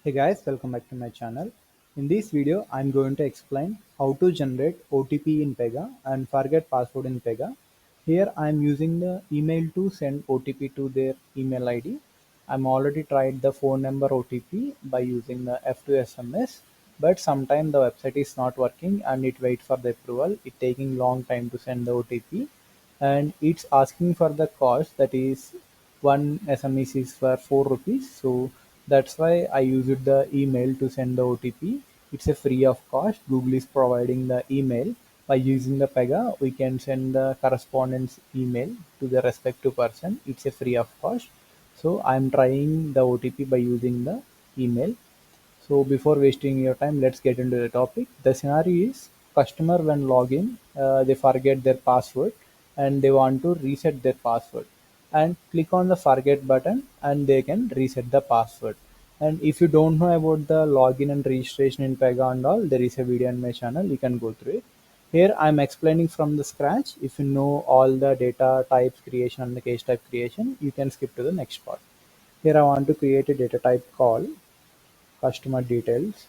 Hey guys, welcome back to my channel. In this video, I'm going to explain how to generate OTP in Pega and forget password in Pega. Here I'm using the email to send OTP to their email ID. I'm already tried the phone number OTP by using the F2 SMS, but sometimes the website is not working and it waits for the approval. It taking long time to send the OTP and it's asking for the cost that is one SMS is for 4 rupees. So that's why I used the email to send the OTP. It's a free of cost. Google is providing the email. By using the Pega, we can send the correspondence email to the respective person. It's a free of cost. So I'm trying the OTP by using the email. So before wasting your time, let's get into the topic. The scenario is customer when login, they forget their password and they want to reset their password and click on the forget button and they can reset the password. And if you don't know about the login and registration in Pega and all, there is a video on my channel. You can go through it. Here I'm explaining from the scratch. If you know all the data types creation and the case type creation, you can skip to the next part. Here I want to create a data type call customer details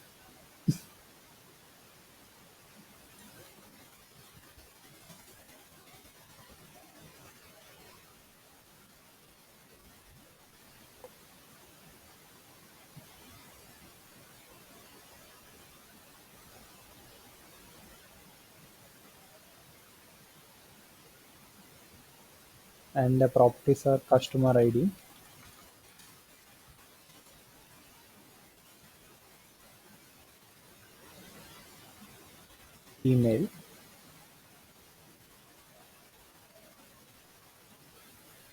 and the properties are customer ID, email.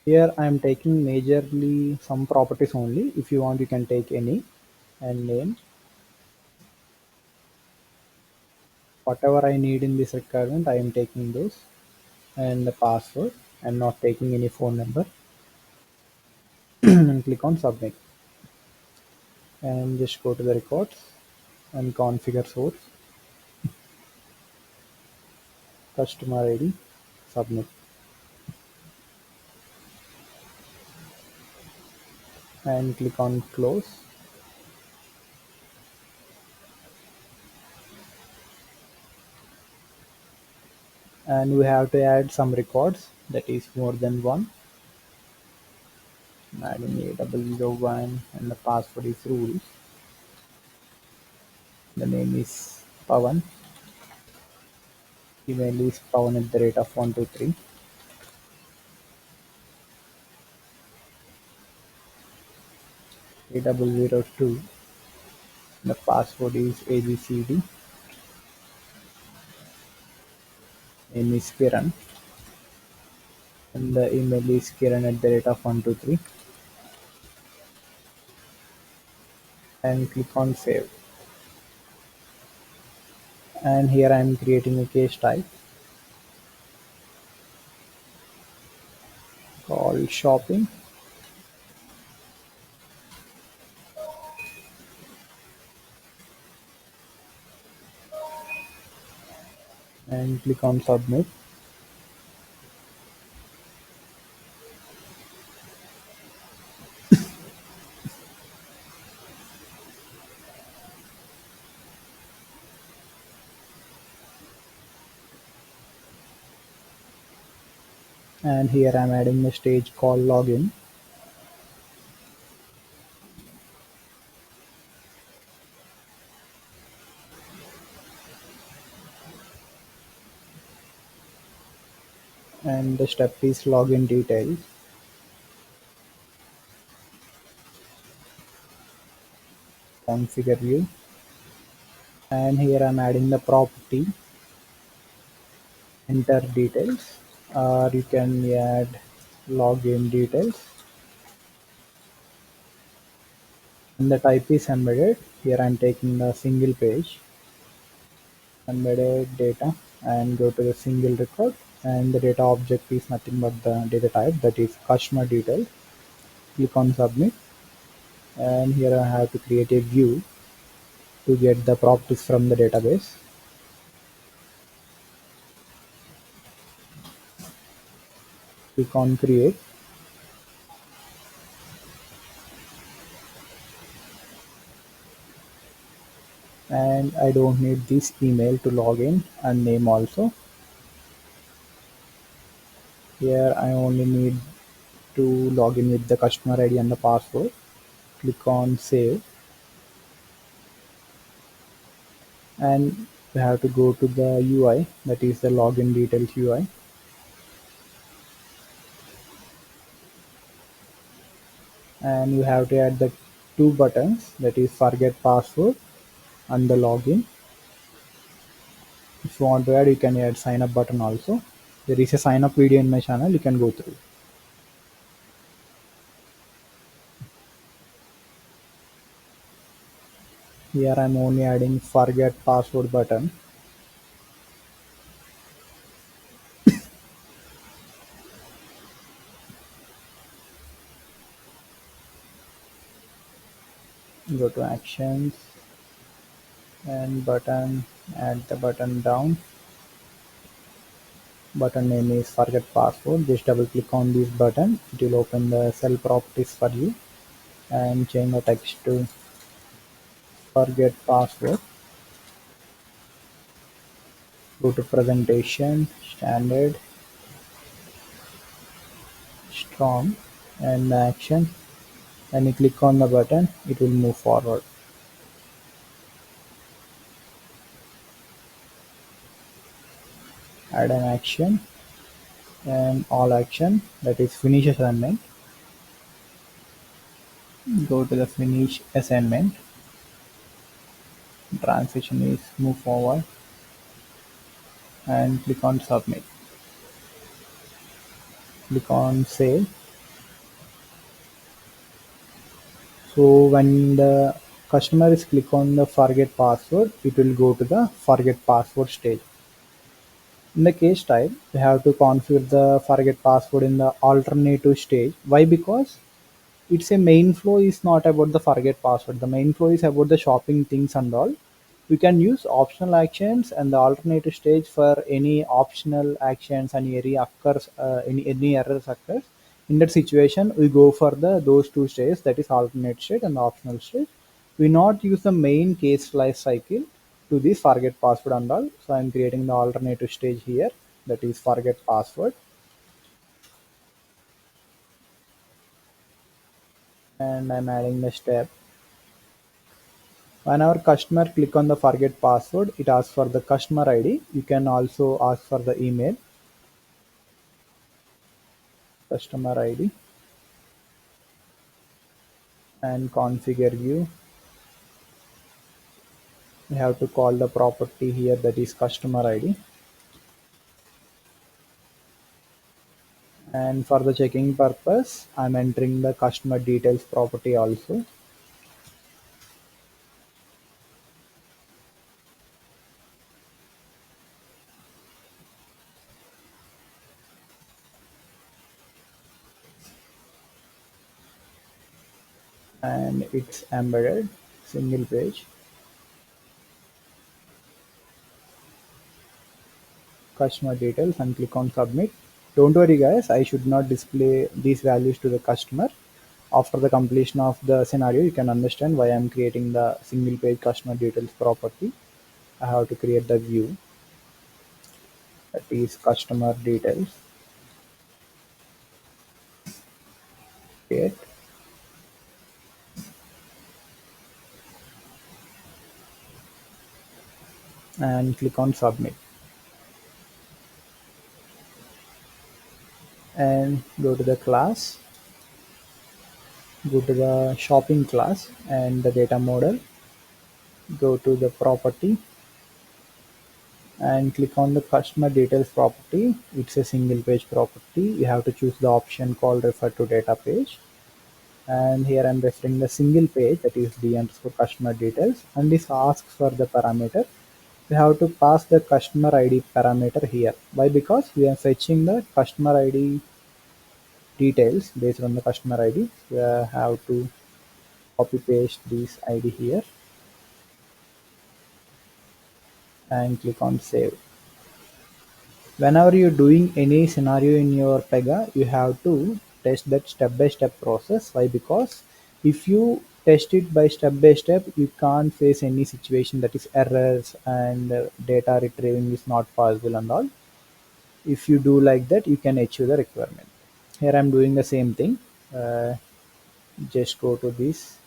Here I am taking majorly some properties only. If you want, you can take any and name. Whatever I need in this requirement, I am taking those and the password. I'm not taking any phone number and click on submit and just go to the records and configure source, customer ID, submit and click on close. And we have to add some records that is more than one. Adding A001 and the password is rules. The name is Pawan. Email is pawan at the rate of 123. A002. The password is ABCD. Name is Kiran. And the email is Kiran at the rate of 123. And click on save. And here I am creating a case type called shopping and click on submit. And here I am adding a stage called login. And the step is login details. Configure view. And here I'm adding the property, enter details, or you can add login details, and the type is embedded. Here I'm taking the single page, embedded data, and go to the single record, and the data object is nothing but the data type, that is customer details. Click on submit, and here I have to create a view to get the properties from the database. Click on create. and I don't need this email to log in and name also. Here I only need to log in with the customer ID and the password. Click on save, and we have to go to the UI, that is the login details UI, and you have to add the two buttons, that is forget password and the login. If you want to add, you can add sign up button also. There is a sign up video in my channel, you can go through. Here I'm only adding forget password button. Go to actions and button, add the button down. Button name is forget password. Just double click on this button, it will open the cell properties for you, and change the text to forget password. Go to presentation, standard, strong, and action. When you click on the button, it will move forward. Add an action and all action, that is finish assignment. Go to the finish assignment. Transition is move forward and click on submit. Click on save. So when the customer is click on the forget password, it will go to the forget password stage. In the case type, we have to configure the forget password in the alternative stage. Why? Because it's a main flow is not about the forget password. The main flow is about the shopping things and all. We can use optional actions and the alternative stage for any optional actions and any occurs, any errors occurs. In that situation, we go for the those two stages, that is alternate state and the optional state. We not use the main case life cycle to this forget password and all. So I'm creating the alternative stage here, that is forget password, and I'm adding the step. When our customer click on the forget password, it asks for the customer ID. You can also ask for the email, customer ID, and configure view. We have to call the property here, that is customer ID. And for the checking purpose, I'm entering the customer details property also. And it's embedded, single page, customer details, and click on submit. Don't worry guys, I should not display these values to the customer. After the completion of the scenario, you can understand why I'm creating the single page customer details property. I have to create the view, that is customer details, create, and click on submit. And go to the class, go to the shopping class and the data model, go to the property and click on the customer details property. It's a single page property. You have to choose the option called refer to data page. And here I'm referring the single page, that is the underscore customer details, and this asks for the parameter. We have to pass the customer ID parameter here. Why? Because we are fetching the customer ID details based on the customer ID. We have to copy paste this ID here and click on save. Whenever you're doing any scenario in your Pega, you have to test that step by step process. Why? Because if you test it by step. You can't face any situation that is errors and data retrieving is not possible and all. If you do like that, you can achieve the requirement. Here I'm doing the same thing. uh, just go to this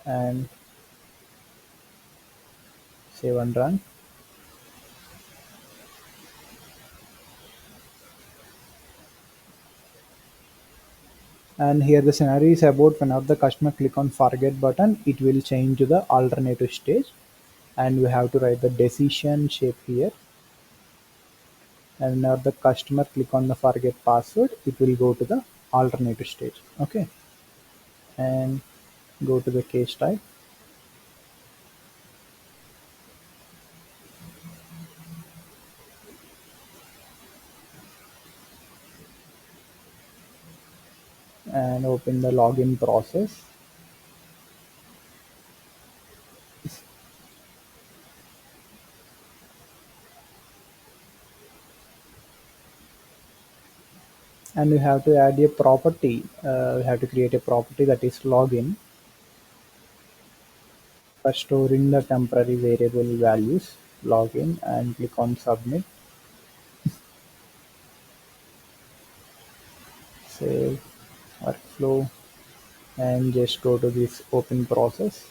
and save and run. And here the scenario is about whenever the customer click on forget button, it will change to the alternative stage, and we have to write the decision shape here. And whenever the customer click on the forget password, it will go to the alternative stage. Okay, and go to the case type and open the login process. And we have to add a property. We have to create a property that is login for storing the temporary variable values. Login and click on submit. Save workflow and just go to this open process,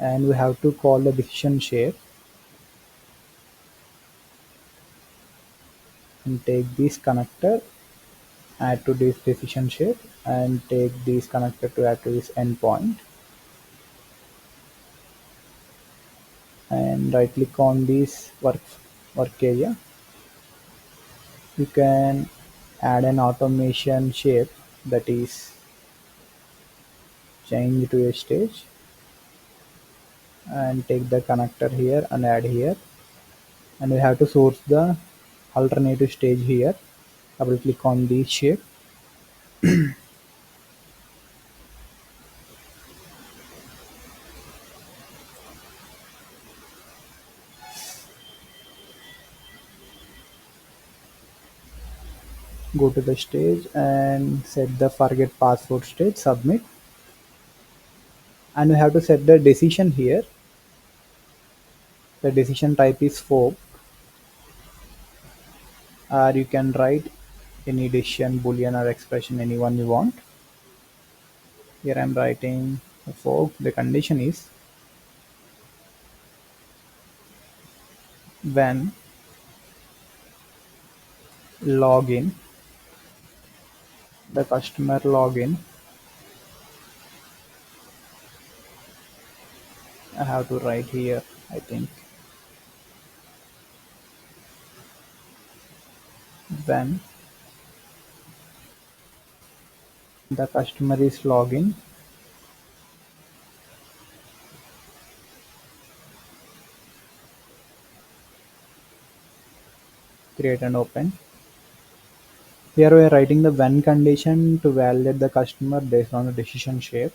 and we have to call the decision share and take this connector, add to this decision share, and take this connector to add to this endpoint, and right click on this work area. You can add an automation shape that is change to a stage, and take the connector here and add here, and we have to source the alternative stage here. Double click on the shape, go to the stage and set the forget password state, submit. And we have to set the decision here. The decision type is fork, or you can write any decision, boolean or expression, anyone you want. Here I'm writing a fork. The condition is when login, the customer login, I have to write here, I think, when the customer is login, create and open. Here we are writing the when condition to validate the customer based on the decision shape.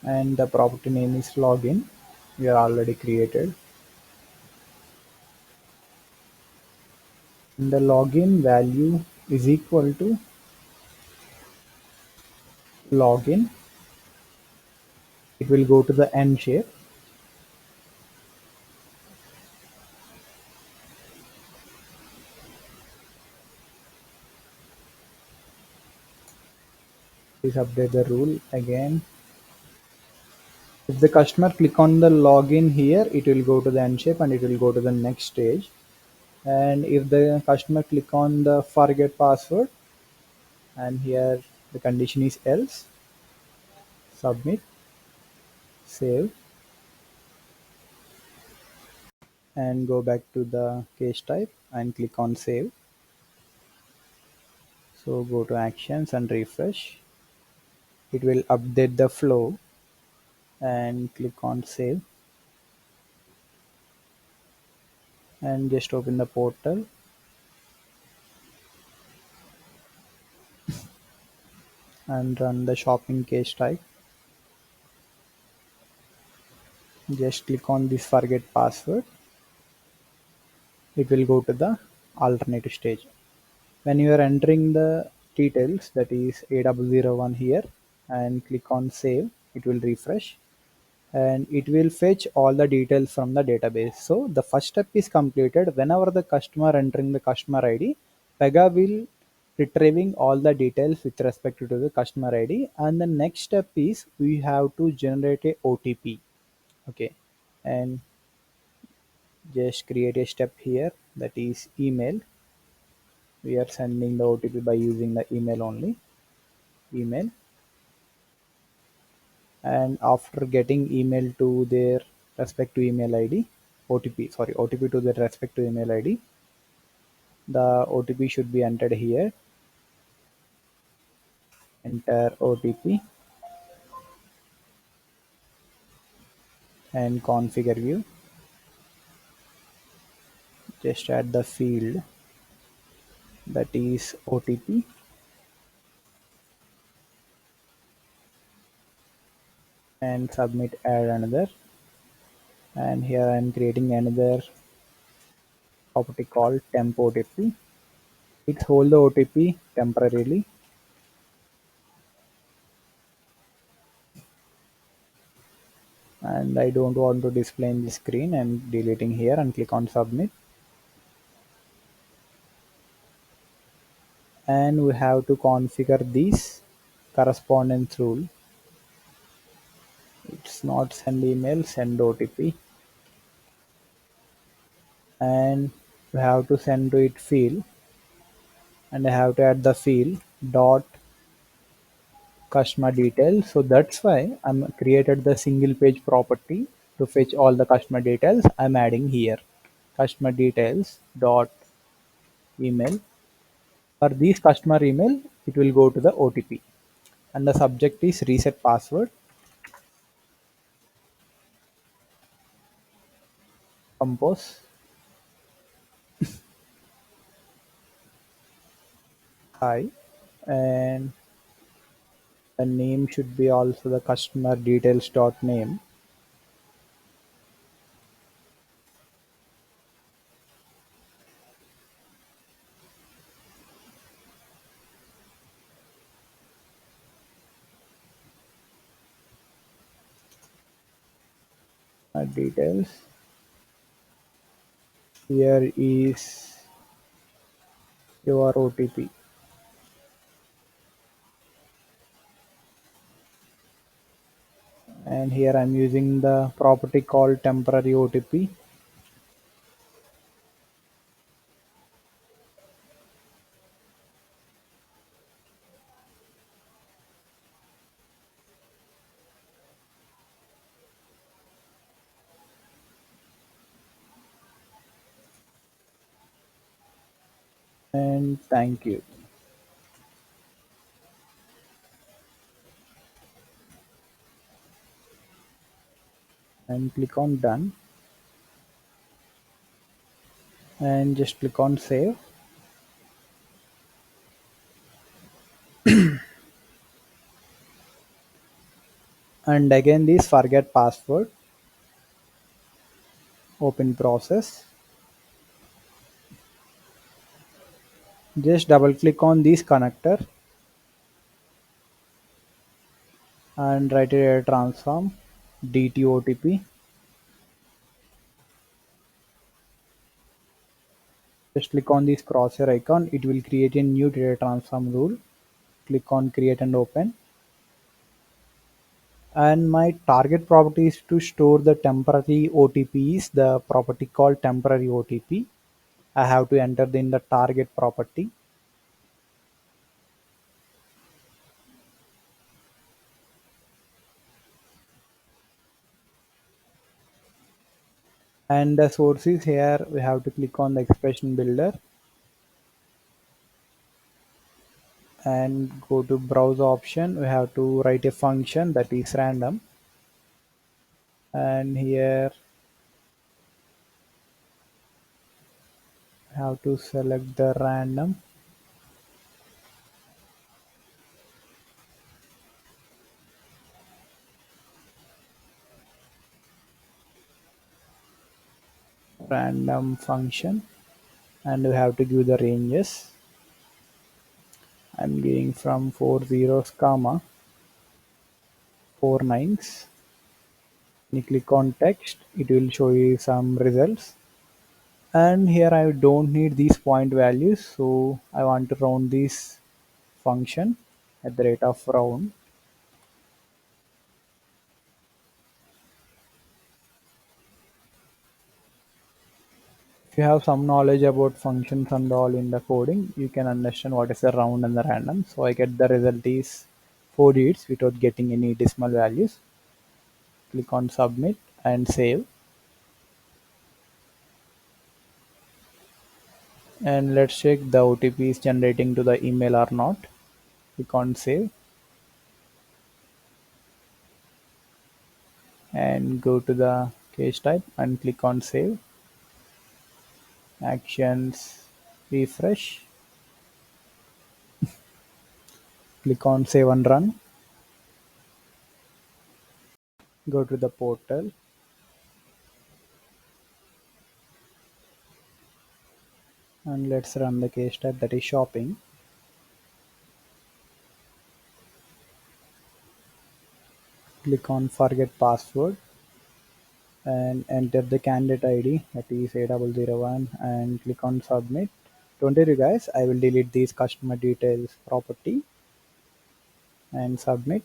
And the property name is login. We are already created. And the login value is equal to login. It will go to the end shape. Please update the rule again. If the customer click on the login here, it will go to the end shape and it will go to the next stage. And if the customer click on the forget password, and here the condition is else, submit, save, and go back to the case type and click on save. So go to actions and refresh. It will update the flow, and click on save and just open the portal and run the shopping case type. Just click on this forget password. It will go to the alternative stage. When you are entering the details, that is A001 here, and click on save, it will refresh and it will fetch all the details from the database. So the first step is completed. Whenever the customer entering the customer ID, Pega will retrieving all the details with respect to the customer ID. And the next step is we have to generate a OTP. Okay, and just create a step here, that is email. We are sending the OTP by using the email only. Email, and after getting email to their respective email ID, OTP to their respective email ID, the OTP should be entered here. Enter OTP and configure view. Just add the field, that is OTP, and submit add another. And here I am creating another property called temp OTP. It hold the OTP temporarily, and I don't want to display in the screen. I'm deleting here and click on submit. And we have to configure this correspondence rule. It's not send email, send OTP, and we have to send to it field, and I have to add the field dot customer details. So that's why I'm created the single page property to fetch all the customer details. I'm adding here customer details dot email. For this customer email, it will go to the OTP, and the subject is reset password. Compose. Hi. And the name should be also the customer details dot name. Details. Here is your OTP, and here I'm using the property called temporary OTP. And thank you. And click on done, and just click on save. And again this forget password, open process. Just double click on this connector and write a transform DTOTP. Just click on this crosshair icon, it will create a new data transform rule. Click on create and open. And my target property is to store the temporary OTPs, the property called temporary OTP. I have to enter in the target property. And the source is here, we have to click on the expression builder and go to browse option. We have to write a function that is random, and here we have to select the random. random function, and we have to give the ranges. I'm giving from 4 zeros comma 4 nines. You click on text, it will show you some results. And here I don't need these point values, so I want to round this function at the rate of round. If you have some knowledge about functions and all in the coding, you can understand what is the round and the random. So I get the result is 4 digits without getting any decimal values. Click on submit and save. And let's check the OTP is generating to the email or not. Click on save and go to the case type and click on save. Actions, refresh. Click on save and run. Go to the portal and let's run the case type, that is shopping. Click on forget password and enter the candidate ID, that is 8001, and click on submit. Don't worry guys, I will delete these customer details property and submit.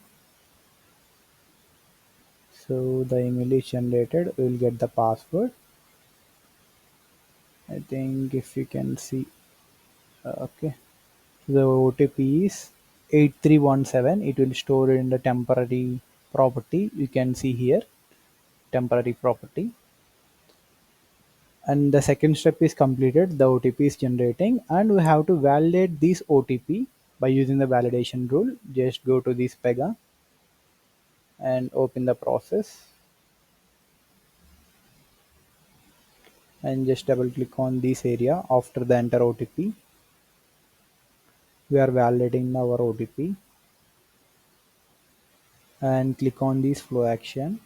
So the email is generated, we will get the password. I think if you can see, okay, the OTP is 8317. It will store in the temporary property. You can see here temporary property. And the second step is completed. The OTP is generating, and we have to validate this OTP by using the validation rule. Just go to this Pega and open the process, and just double click on this area after the enter OTP. We are validating our OTP and click on this flow action,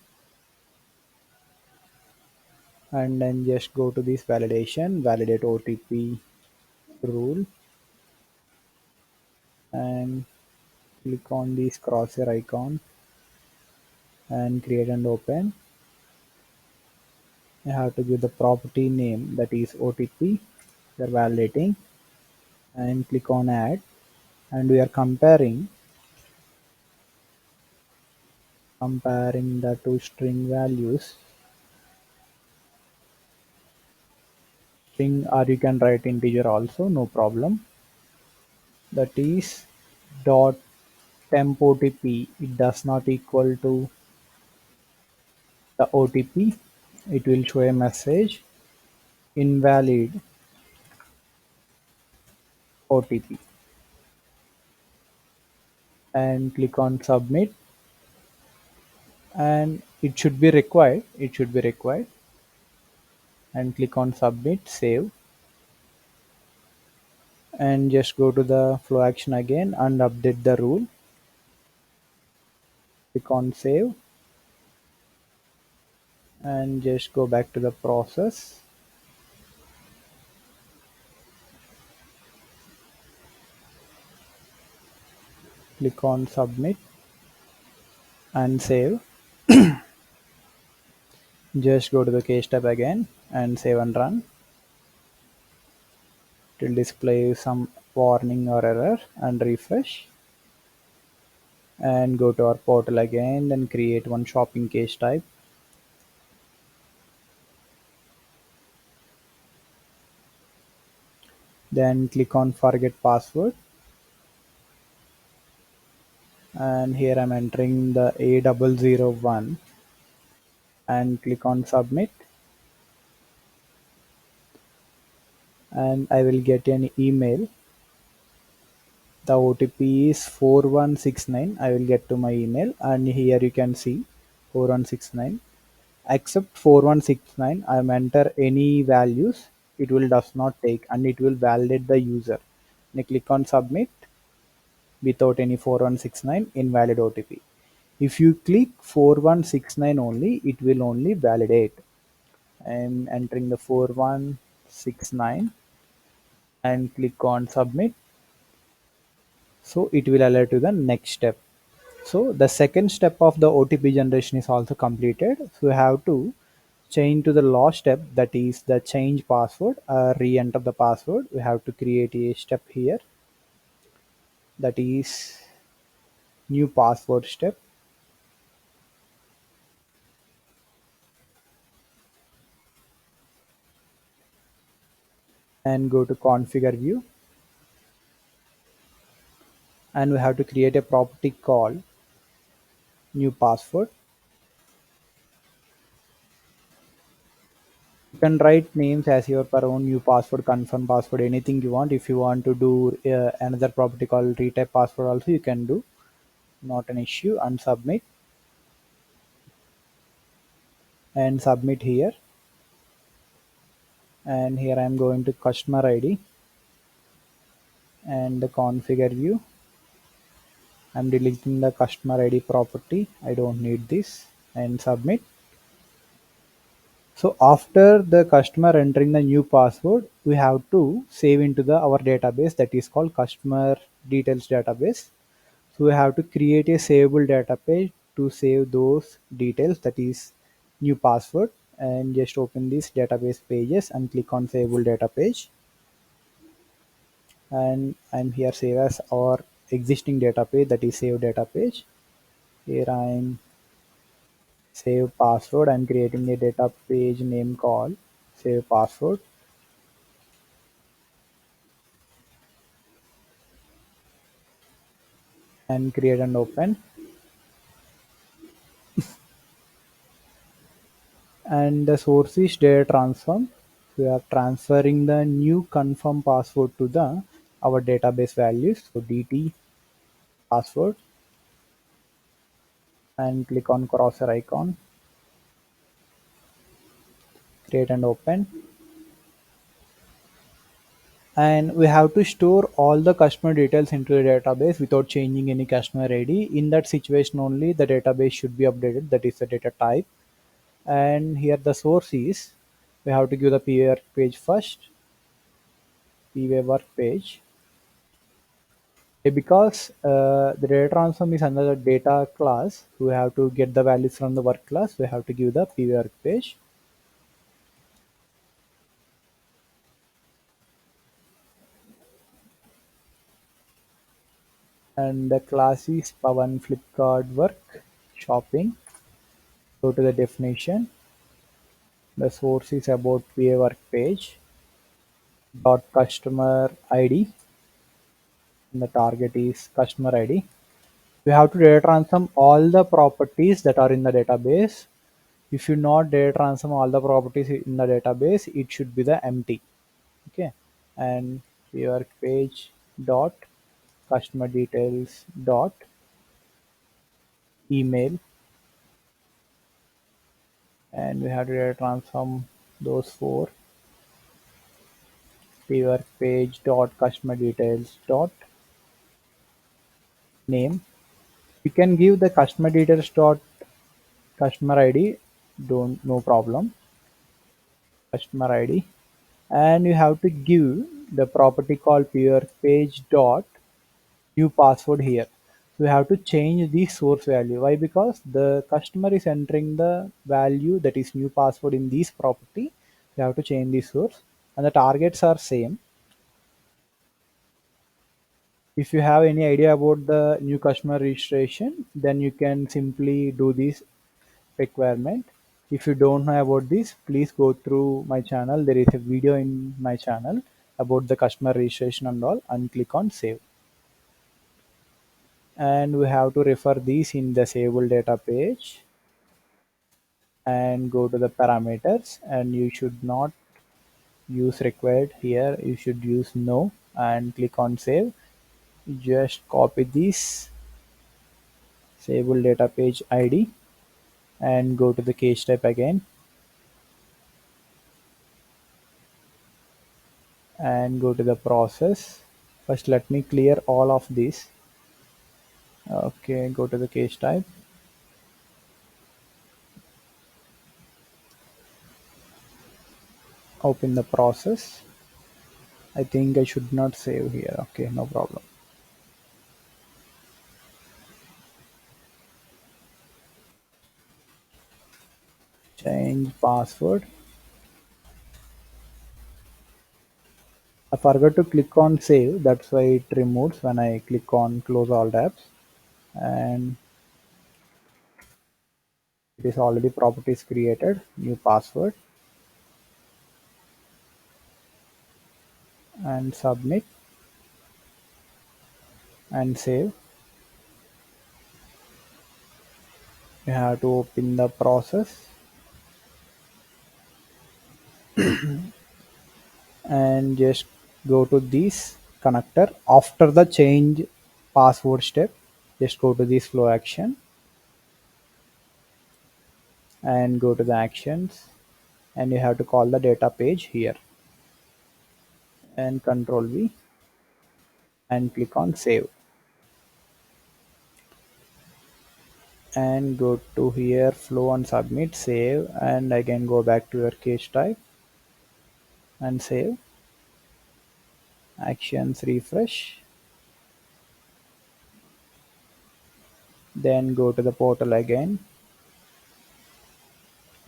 and then just go to this validation, validate OTP rule, and click on this crosshair icon and create and open. I have to give the property name, that is OTP. We are validating and click on add, and we are comparing the two string values, string, or you can write integer also, no problem. That is dot temp OTP, it does not equal to the OTP. It will show a message invalid OTP, and click on submit, and it should be required, and click on submit, save, and just go to the flow action again and update the rule. Click on save and just go back to the process. Click on submit and save. Just go to the case tab again and save and run. It will display some warning or error and refresh. And go to our portal again, then create one shopping case type. Then click on forget password. And here I'm entering the A001 and click on submit. And I will get an email. The OTP is 4169. I will get to my email, and here you can see 4169. Except 4169, I am enter any values. It will does not take, and it will validate the user. Now click on submit without any 4169 invalid OTP. If you click 4169 only, it will only validate. I'm entering the 4169 and click on submit. So it will alert to the next step. So the second step of the OTP generation is also completed. So you have to change to the last step, that is the change password, re-enter the password. We have to create a step here, that is new password step, and go to configure view, and we have to create a property called new password. You can write names as your per own new password, confirm password, anything you want. If you want to do another property called retype password also, you can do, not an issue. And submit, and submit here. And here I am going to customer ID and the configure view. I'm deleting the customer ID property, I don't need this, and submit. So after the customer entering the new password, we have to save into the our database, that is called customer details database. So we have to create a savable data page to save those details, that is new password, and just open this database pages and click on savable data page. And I'm here save as our existing data page, that is save data page. Here I'm save password. I'm creating a data page name called save password, and create and open. And the source is data transform. We are transferring the new confirm password to the our database values. So dt password, and click on crosshair icon, create and open. And we have to store all the customer details into the database without changing any customer ID. In that situation only the database should be updated, that is the data type. And here the source is, we have to give the PA work page first, PA work page. Because the data transform is under the data class, we have to get the values from the work class, we have to give the PA work page. And the class is Pavan Flipkart work shopping. Go to the definition. The source is about PA work page dot customer ID, and the target is customer ID. We have to data transform all the properties that are in the database. If you not data transform all the properties in the database, it should be the empty. Okay. And your page dot customer details dot email, and we have to data transform those four. Your page dot customer details dot name. You can give the customer details dot customer ID, don't, no problem, customer ID. And you have to give the property called pure page dot new password here. So we have to change the source value. Why? Because the customer is entering the value, that is new password, in this property. We have to change the source, and the targets are same. If you have any idea about the new customer registration, then you can simply do this requirement. If you don't know about this, please go through my channel. There is a video in my channel about the customer registration and all, and click on save. And we have to refer these in the savable data page, and go to the parameters, and you should not use required here, you should use no, and click on save. Just copy this savable data page ID and go to the case type again, and go to the process. First let me clear all of this. Okay, go to the case type, Open the process. I think I should not save here. Okay, no problem. Change password. I forgot to click on save. That's why it removes when I click on close all tabs. And it is already properties created. New password and submit and save. You have to open the process and just go to this connector. After the change password step, just go to this flow action and go to the actions, and you have to call the data page here and control V and click on save and go to here flow and submit, save, and again go back to your case type and save. Actions, refresh, then go to the portal again.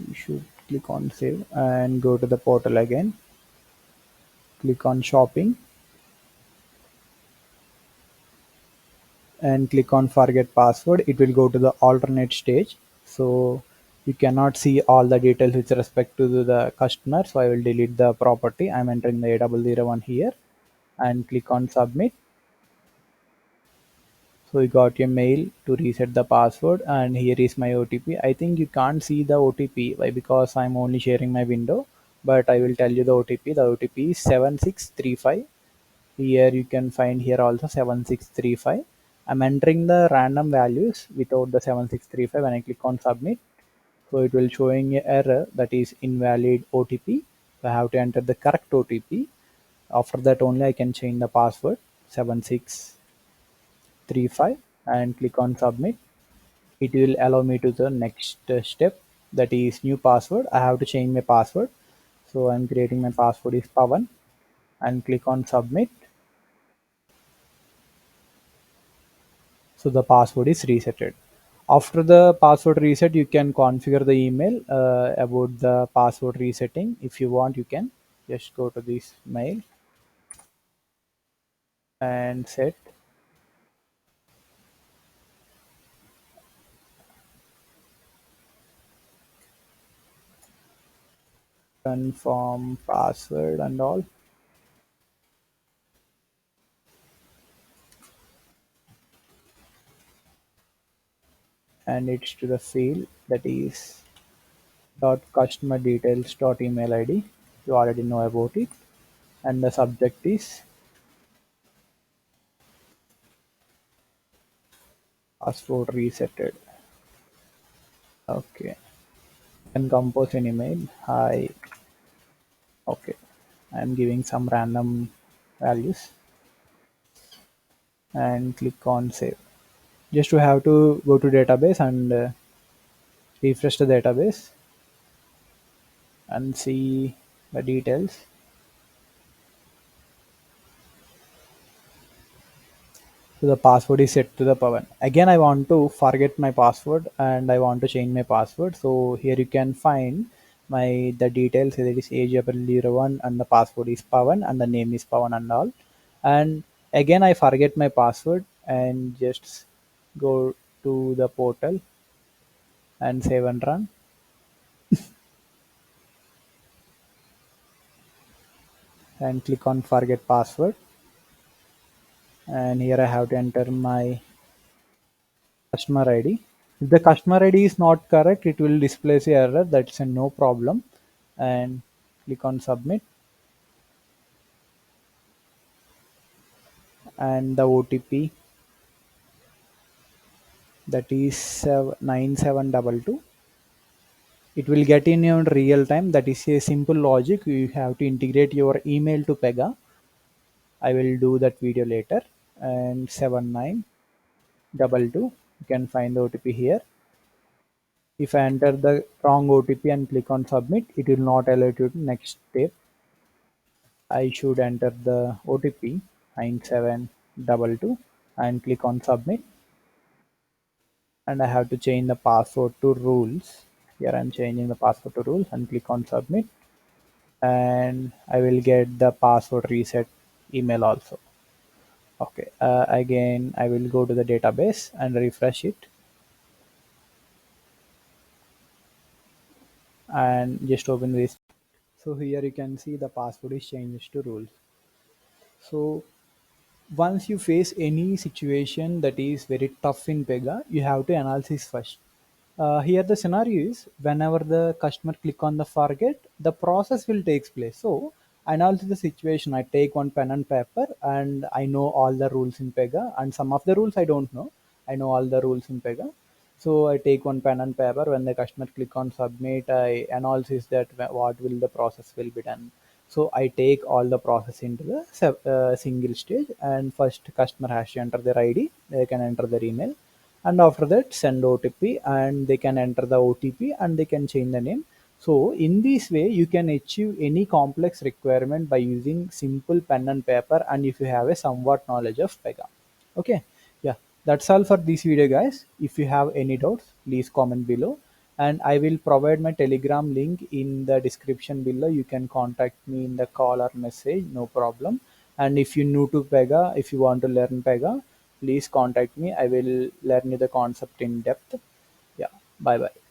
You should click on save and go to the portal again, click on shopping and click on forget password. It will go to the alternate stage, so you cannot see all the details with respect to the customer. So I will delete the property. I'm entering the A001 here and click on submit. So you got your mail to reset the password, and here is my OTP. I think you can't see the OTP. Why? Because I'm only sharing my window, but I will tell you the OTP. The OTP is 7635. Here you can find here also 7635. I'm entering the random values without the 7635 when I click on submit. So it will showing a error that is invalid OTP. So I have to enter the correct OTP. After that only I can change the password 7635 and click on submit. It will allow me to the next step, that is new password. I have to change my password. So I'm creating my password is Pavan and click on submit. So the password is resetted. After the password reset, you can configure the email about the password resetting. If you want, you can just go to this mail and set confirm password and all, and it's to the field that is dot customer details dot email ID. You already know about it, and the subject is password resetted. Okay, and compose an email. Hi. Okay, I'm giving some random values and click on save. Just to have to go to database and refresh the database and see the details. So the password is set to the Pavan. Again, I want to forget my password and I want to change my password. So here you can find my the details. It is AJ001 and the password is Pavan and the name is Pavan and all. And again, I forget my password and just go to the portal and save and run and click on forget password. And here I have to enter my customer ID. If the customer ID is not correct, it will display the error. That's a no problem. And click on submit. And the OTP, that is 9722. It will get in your real time. That is a simple logic. You have to integrate your email to Pega. I will do that video later. And 7922. You can find the OTP here. If I enter the wrong OTP and click on submit, it will not alert you to next step. I should enter the OTP 9722 and click on submit, and I have to change the password to rules. Here I'm changing the password to rules and click on submit, and I will get the password reset email also. Okay, again I will go to the database and refresh it, and just open this. So here you can see the password is changed to rules. So once you face any situation that is very tough in Pega, you have to analyze first. Here the scenario is whenever the customer click on the forget, the process will takes place. So I analyze the situation. I take one pen and paper, and I know all the rules in Pega, and some of the rules I don't know. I know all the rules in Pega. So I take one pen and paper. When the customer click on submit, I analyze that what will the process will be done. So I take all the process into the single stage, and first customer has to enter their ID. They can enter their email, and after that send OTP, and they can enter the OTP and they can change the name. So in this way you can achieve any complex requirement by using simple pen and paper, and if you have a somewhat knowledge of Pega. Okay, yeah, that's all for this video guys. If you have any doubts, please comment below, and I will provide my Telegram link in the description below. You can contact me in the call or message, no problem. And if you're new to Pega, if you want to learn Pega, please contact me. I will learn you the concept in depth. Yeah, bye bye.